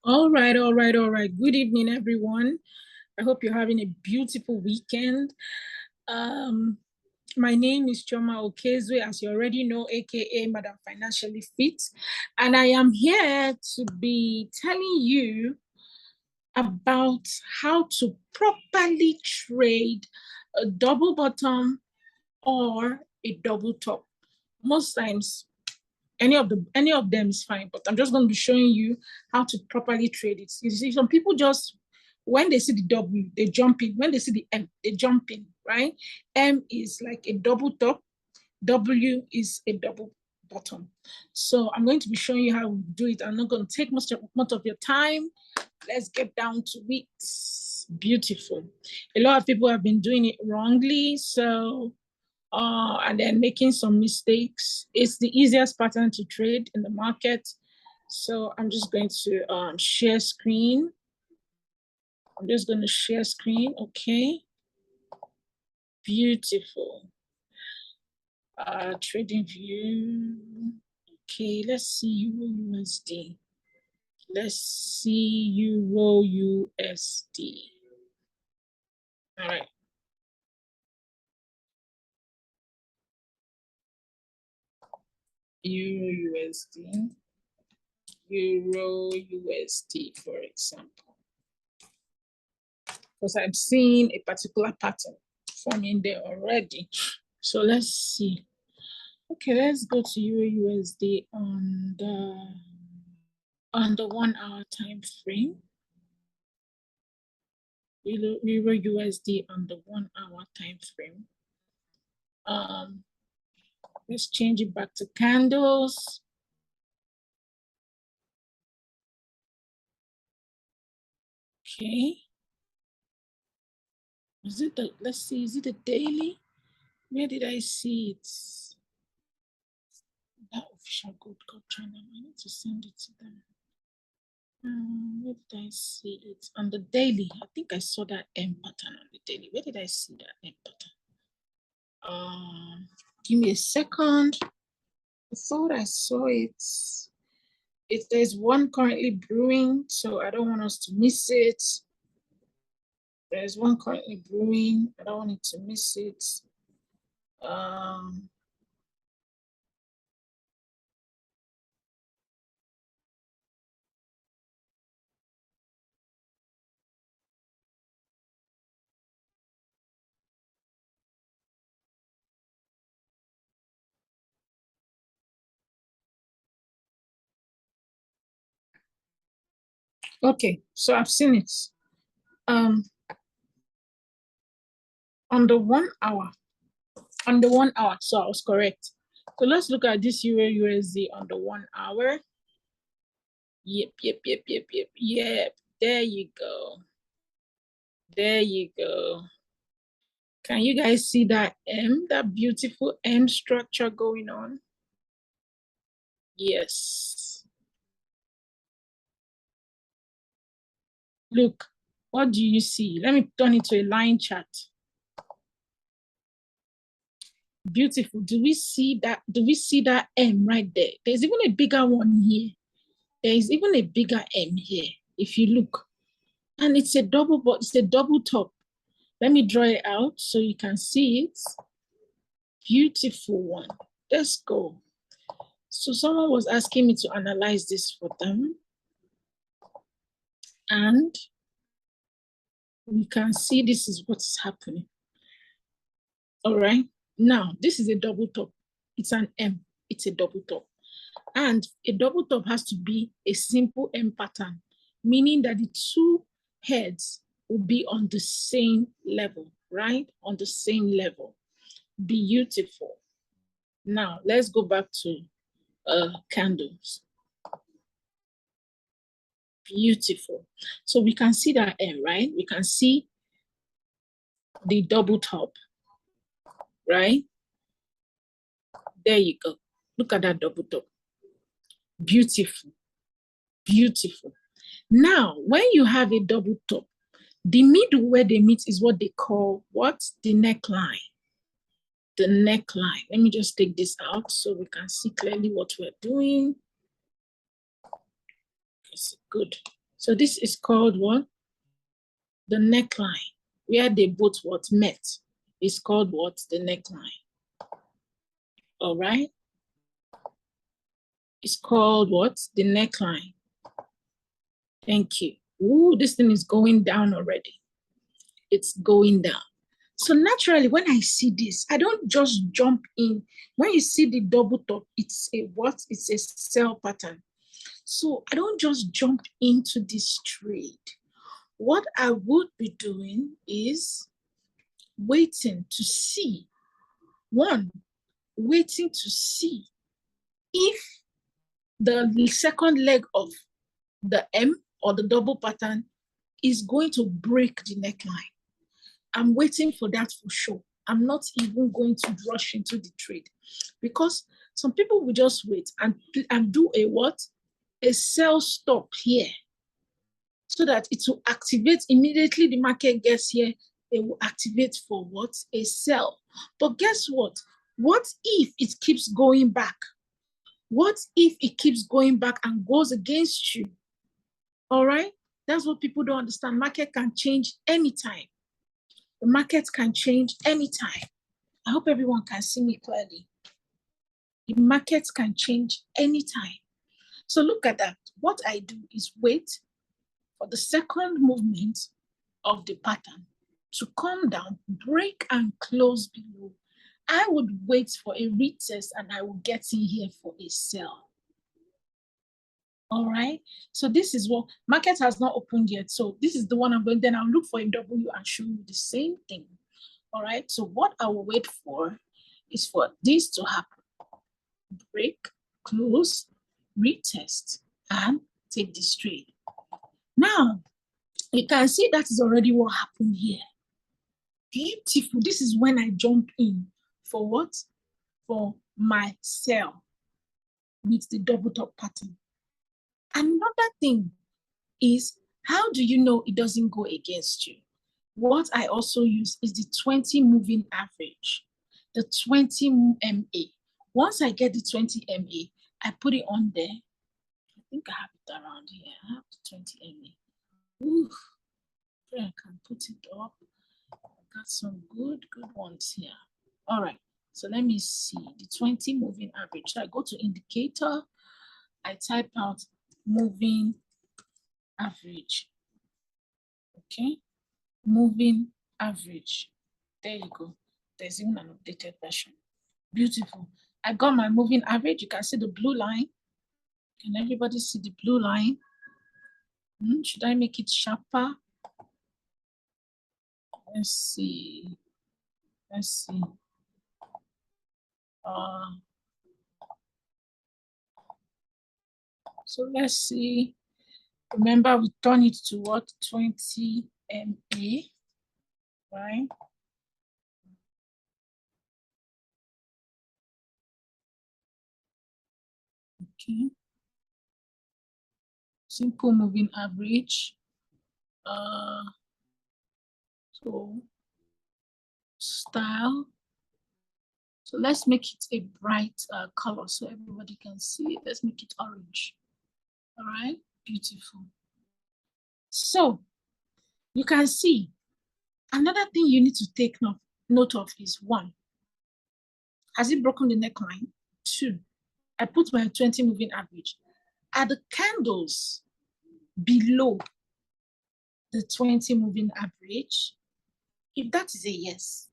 All right. Good evening, everyone. I hope you're having a beautiful weekend. My name is Choma Okezwe, as you already know, aka Madam Financially Fit, and I am here to be telling you about how to properly trade a double bottom or a double top. Most times, any of them is fine, but I'm just going to be showing you how to properly trade it. You see, some people just, when they see the W, they jump in. When they see the M, they jump in, right? M is like a double top, W is a double bottom. So I'm going to be showing you how to do it. I'm not going to take much of your time. Let's get down to it. Beautiful. A lot of people have been doing it wrongly, so and then making some mistakes. It's the easiest pattern to trade in the market. So I'm just going to share screen. I'm just going to share screen. Okay. Beautiful. Trading view. Okay, let's see Euro USD. Let's see Euro USD. All right. Euro USD. Euro USD, for example. Because I'm seeing a particular pattern forming there already. So let's see. Okay, let's go to Euro USD on the 1 hour time frame. Euro USD on the 1 hour time frame. Let's change it back to candles. Okay. Let's see, is it a daily? Where did I see it? That official gold code channel. I need to send it to them. Where did I see it? On the daily. I think I saw that M pattern on the daily. Where did I see that M pattern? Give me a second. I thought I saw it. There's one currently brewing, so I don't want us to miss it. There's one currently brewing. I don't want it to miss it. Okay, so I've seen it. On the 1 hour. On the 1 hour, so I was correct. So let's look at this Euro USD on the 1 hour. Yep. There you go. There you go. Can you guys see that M, that beautiful M structure going on? Yes. Look, what do you see? Let me turn it to a line chart. Beautiful. Do we see that? Do we see that M right there? There's even a bigger one here. There is even a bigger M here, if you look. And it's a double top. Let me draw it out so you can see it. Beautiful one. Let's go. So someone was asking me to analyze this for them. And we can see this is what's happening. All right. Now, this is a double top. It's an M. It's a double top. And a double top has to be a simple M pattern, meaning that the two heads will be on the same level, right? On the same level. Beautiful. Now, let's go back to candles. Beautiful. So we can see that M, right? We can see the double top, right? There you go. Look at that double top. Beautiful. Beautiful. Now, when you have a double top, the middle where they meet is what they call what? The neckline. The neckline. Let me just take this out so we can see clearly what we're doing. It's good. So this is called what? The neckline, where they both what met is called what? The neckline. All right. It's called what? The neckline. Thank you. Ooh, this thing is going down already. It's going down. So naturally, when I see this, I don't just jump in. When you see the double top, it's a what? It's a sell pattern. So I don't just jump into this trade. What I would be doing is waiting to see. One, waiting to see if the second leg of the M or the double pattern is going to break the neckline. I'm waiting for that for sure. I'm not even going to rush into the trade because some people will just wait and do a what? A sell stop here so that it will activate immediately the market gets here. It will activate for what? A sell. But guess what? What if it keeps going back? What if it keeps going back and goes against you? All right? That's what people don't understand. Market can change anytime. The market can change anytime. I hope everyone can see me clearly. The market can change anytime. So look at that. What I do is wait for the second movement of the pattern to come down, break and close below. I would wait for a retest and I will get in here for a sell. All right. So this is what market has not opened yet. So this is the one I'm going. Then I'll look for a W and show you the same thing. All right. So what I will wait for is for this to happen. Break, close, retest, and take this trade. Now you can see that is already what happened here. Beautiful. This is when I jump in for what? For my sell with the double top pattern. Another thing is, how do you know it doesn't go against you? What I also use is the 20 moving average, the 20 MA. Once I get the 20 MA, I put it on there. I think I have it around here. I have the 20 MA. Oof, I can put it up. I got some good ones here. All right, so let me see the 20 moving average. So I go to indicator, I type out moving average. Okay, moving average. There you go. There's even an updated version. Beautiful. I got my moving average. You can see the blue line. Can everybody see the blue line? Should I make it sharper? Let's see. Let's see. So let's see. Remember, we turn it to what? 20 MA, right? Okay. Simple moving average. So style. So let's make it a bright color so everybody can see it. Let's make it orange. All right, beautiful. So you can see another thing you need to take note of is one, has it broken the neckline? Two, I put my 20 moving average. Are the candles below the 20 moving average? If that is a yes,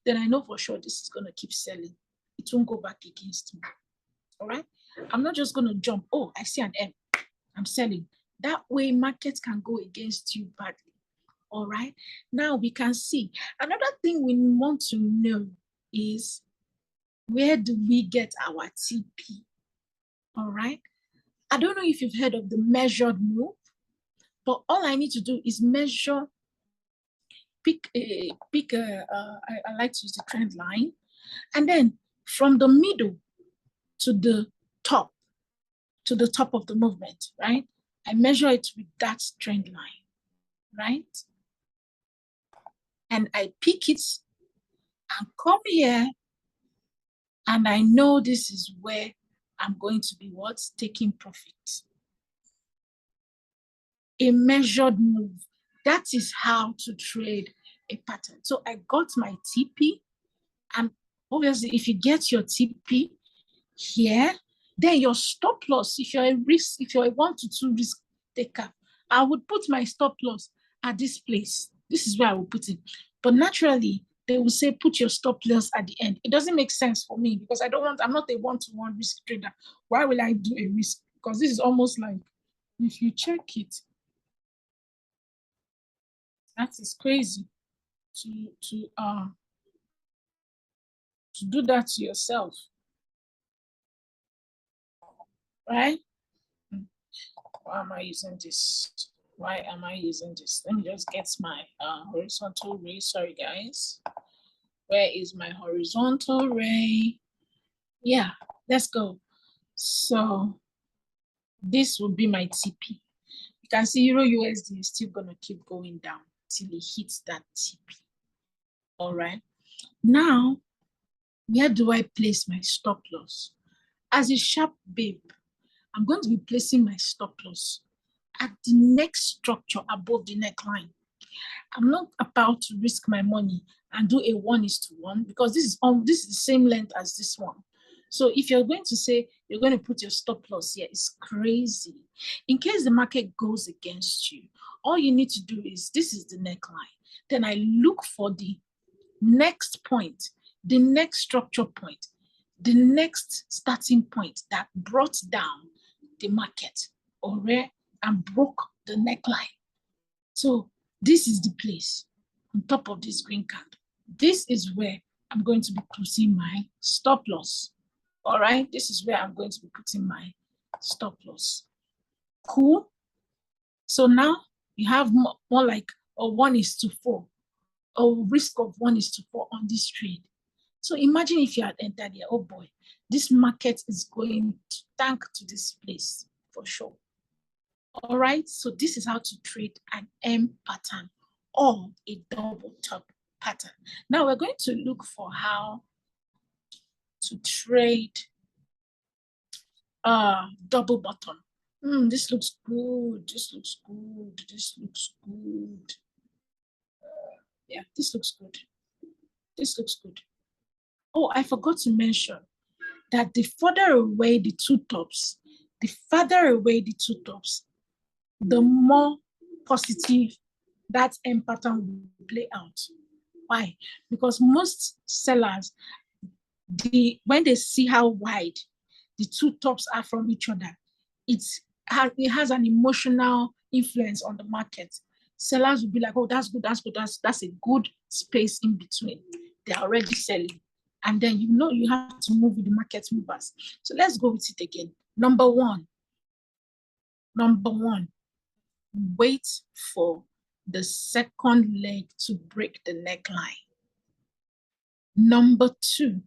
then I know for sure this is going to keep selling. It won't go back against me. All right. I'm not just going to jump. Oh, I see an M. I'm selling. That way, market can go against you badly. All right. Now we can see. Another thing we want to know is, where do we get our TP? All right. I don't know if you've heard of the measured move, but all I need to do is measure, I like to use the trend line, and then from the middle to the top of the movement, right? I measure it with that trend line, right? And I pick it and come here, and I know this is where I'm going to be what? Taking profit. a measured move. That is how to trade a pattern. So I got my TP, and obviously if you get your TP here, then your stop loss, if you're a 1 to 2 risk taker, I would put my stop loss at this place. This is where I will put it. But naturally, they will say put your stop loss at the end. It doesn't make sense for me because I'm not a 1-to-1 risk trader. Why will I do a risk? Because this is almost like, if you check it, that is crazy to do that to yourself, right? Why am I using this? Why am I using this? Let me just get my horizontal ray. Sorry, guys. Where is my horizontal ray? Yeah, let's go. So this will be my TP. You can see Euro USD is still going to keep going down till it hits that TP. All right. Now, where do I place my stop loss? As a sharp babe, I'm going to be placing my stop loss at the next structure above the neckline. I'm not about to risk my money and do a 1:1 because this is the same length as this one. So if you're going to say you're going to put your stop loss here, it's crazy. In case the market goes against you, all you need to do is, this is the neckline. Then I look for the next point, the next structure point, the next starting point that brought down the market and broke the neckline. So this is the place on top of this green candle. This is where I'm going to be putting my stop loss. All right, this is where I'm going to be putting my stop loss. Cool. So now you have more like a 1:4, a risk of 1:4 on this trade. So imagine if you had entered here, oh boy, this market is going to tank to this place for sure. All right, so this is how to trade an M pattern or a double top pattern. Now we're going to look for how to trade double bottom. This looks good. This looks good. This looks good. Yeah, this looks good. This looks good. Oh, I forgot to mention that the further away the two tops, the more positive that M pattern will play out. Why? Because most sellers, when they see how wide the two tops are from each other, it has an emotional influence on the market. Sellers will be like, oh, that's good, that's a good space in between. They're already selling. And then you have to move with the market movers. So let's go with it again. Number one, wait for the second leg to break the neckline. Number two,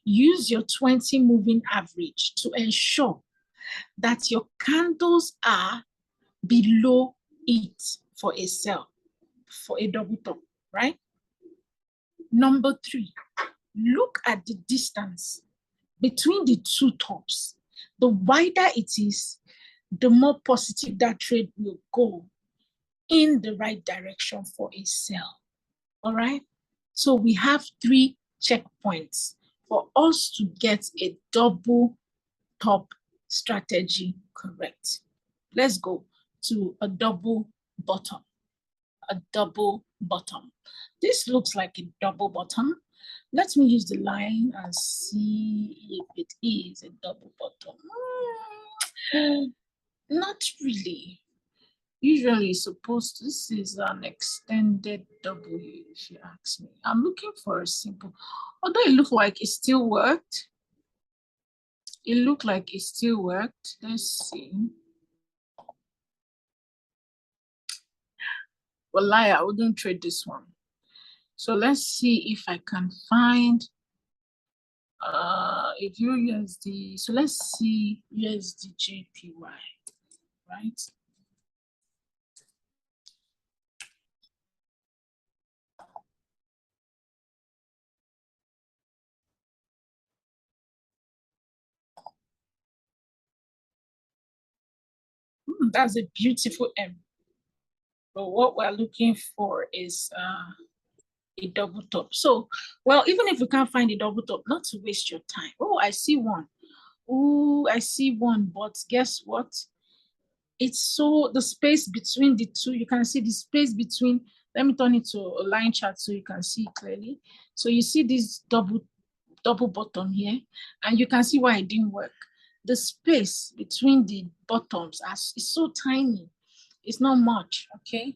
use your 20 moving average to ensure that your candles are below it for a sell, for a double top, right? Number three, look at the distance between the two tops. The wider it is, the more positive that trade will go in the right direction for a sell. All right? So we have 3 checkpoints for us to get a double top strategy correct. Let's go to a double bottom. A double bottom. This looks like a double bottom. Let me use the line and see if it is a double bottom. Not really. Usually it's supposed to, this is an extended W, if you ask me. I'm looking for a simple, although it looked like it still worked. It looked like it still worked. Let's see. Well, I wouldn't trade this one. So let's see if I can find a Euro USD. So let's see USD JPY, right? That's a beautiful M. But what we're looking for is a double top. So, well, even if you can't find a double top, not to waste your time. Oh, I see one. Oh, I see one. But guess what? It's so the space between the two, you can see the space between. Let me turn it to a line chart so you can see clearly. So you see this double bottom here, and you can see why it didn't work. The space between the bottoms is so tiny. It's not much, okay?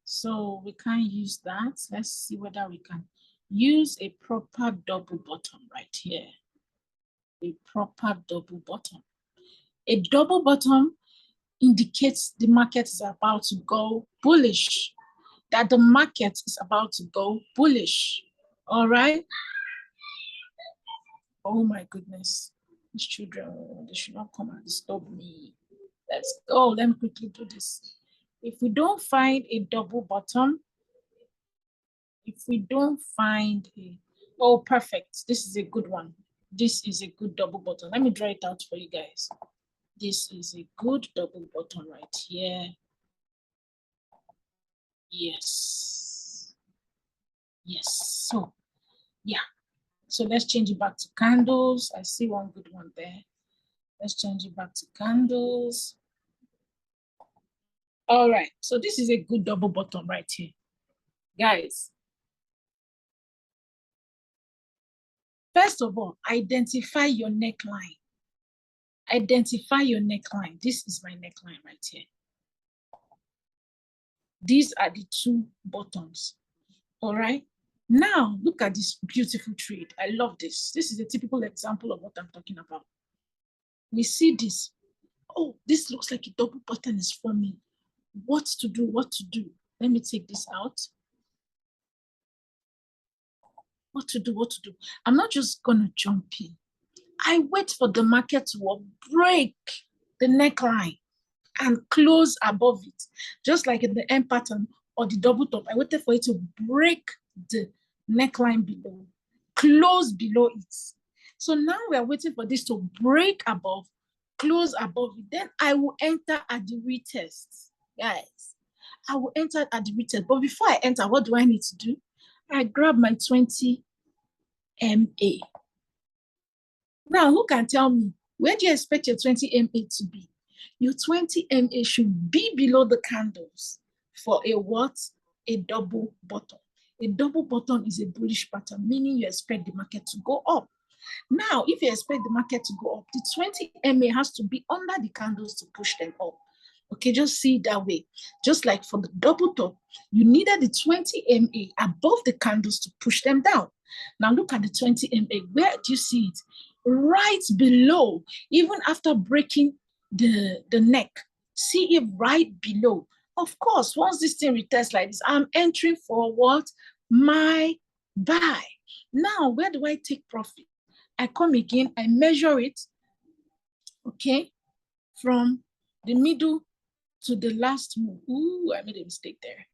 So we can't use that. Let's see whether we can use a proper double bottom right here. A proper double bottom. A double bottom indicates the market is about to go bullish, that the market is about to go bullish. All right. Oh my goodness. These children, they should not come and disturb me. Let's go. Let me quickly do this. If we don't find a double bottom, oh, perfect. This is a good one. This is a good double bottom. Let me draw it out for you guys. This is a good double bottom right here. Yes. Yes. So, yeah. So let's change it back to candles. I see one good one there. Let's change it back to candles. All right. So this is a good double bottom right here. Guys, first of all, identify your neckline. Identify your neckline. This is my neckline right here. These are the two bottoms. All right. Now, look at this beautiful trade. I love this. This is a typical example of what I'm talking about. We see this. Oh, this looks like a double bottom is forming. What to do? What to do? Let me take this out. What to do? What to do? I'm not just going to jump in. I wait for the market to break the neckline and close above it. Just like in the M pattern or the double top, I waited for it to break the neckline below, close below it. So now we are waiting for this to break above, close above it. Then I will enter at the retest. Guys, I will enter at the retest. But before I enter, what do I need to do? I grab my 20 MA. Now, who can tell me, where do you expect your 20 MA to be? Your 20 MA should be below the candles for a what? A double bottom. A double bottom is a bullish pattern, meaning you expect the market to go up. Now, if you expect the market to go up, the 20 MA has to be under the candles to push them up. Okay, just see it that way. Just like for the double top, you needed the 20 MA above the candles to push them down. Now look at the 20 MA. Where do you see it? Right below, even after breaking the neck. See it right below. Of course, once this thing retests like this, I'm entering for what? My buy. Now, where do I take profit? I come again, I measure it, okay, from the middle to the last move. Ooh, I made a mistake there.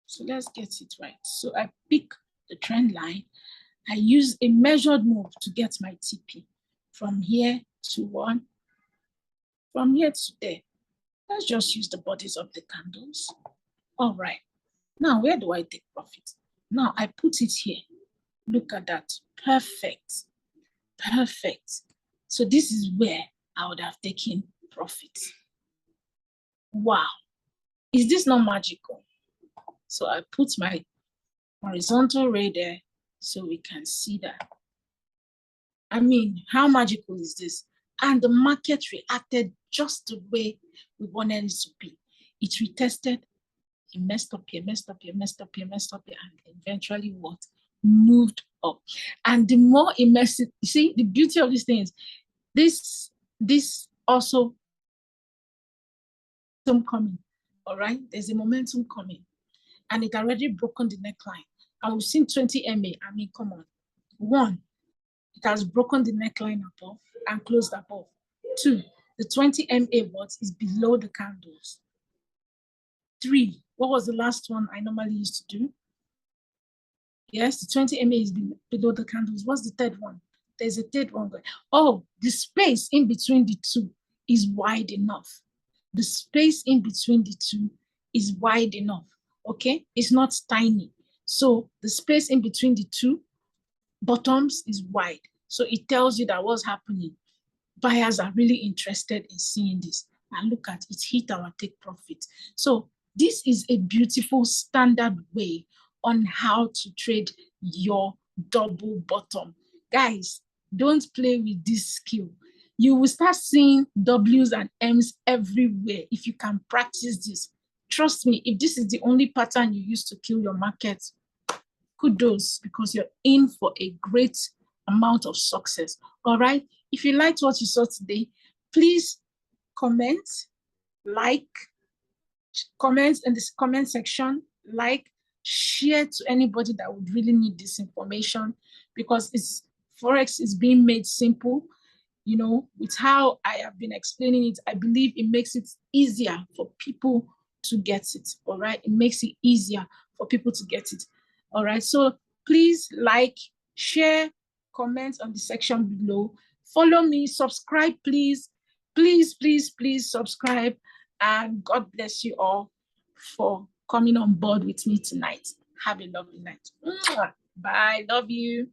So let's get it right. So I pick the trend line. I use a measured move to get my TP from here to one, from here to there. Let's just use the bodies of the candles. All right. Now, where do I take profit? Now, I put it here. Look at that. Perfect. Perfect. So this is where I would have taken profit. Wow. Is this not magical? So I put my horizontal ray there so we can see that. I mean, how magical is this? And the market reacted just the way we wanted it to be. It retested, it messed up here, messed up here, messed up here, messed up here, and eventually what? Moved up. And the more it messed, you see, the beauty of these things, this also coming, all right? There's a momentum coming, and it already broken the neckline. And we've seen 20 MA. I mean, come on. One, it has broken the neckline above and closed above. Two, the 20 MA what is below the candles. Three, what was the last one I normally used to do? Yes, the 20 MA is below the candles. What's the third one? There's a third one. Oh, the space in between the two is wide enough. The space in between the two is wide enough. okay? It's not tiny. So the space in between the two bottoms is wide. So it tells you that what's happening. Buyers are really interested in seeing this. And look at it, hit our take profit. So this is a beautiful standard way on how to trade your double bottom. Guys, don't play with this skill. You will start seeing W's and M's everywhere if you can practice this. Trust me, if this is the only pattern you use to kill your market, kudos, because you're in for a great amount of success. All right. If you liked what you saw today, please comment, like, comment in this comment section, like, share to anybody that would really need this information, because it's Forex is being made simple. You know, with how I have been explaining it, I believe it makes it easier for people to get it. All right. It makes it easier for people to get it. All right. So please like, share, comment on the section below. Follow me, subscribe, please. Please subscribe. And God bless you all for coming on board with me tonight. Have a lovely night. Bye. Love you.